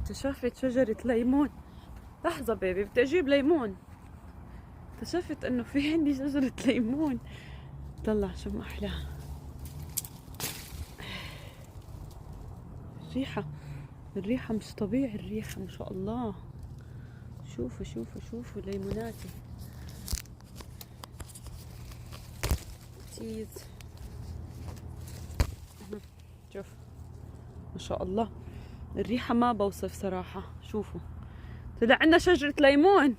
اكتشفت شجرة ليمون. لحظة بيبي، بدي اجيب ليمون. اكتشفت انه في عندي شجرة ليمون. طلع شو ما احلاها الريحة مش طبيعي، الريحة ما شاء الله. شوفوا شوفوا شوفوا ليموناتي تيز. شوف ما شاء الله الريحة ما بوصف صراحة. شوفوا طلع عندنا شجرة ليمون.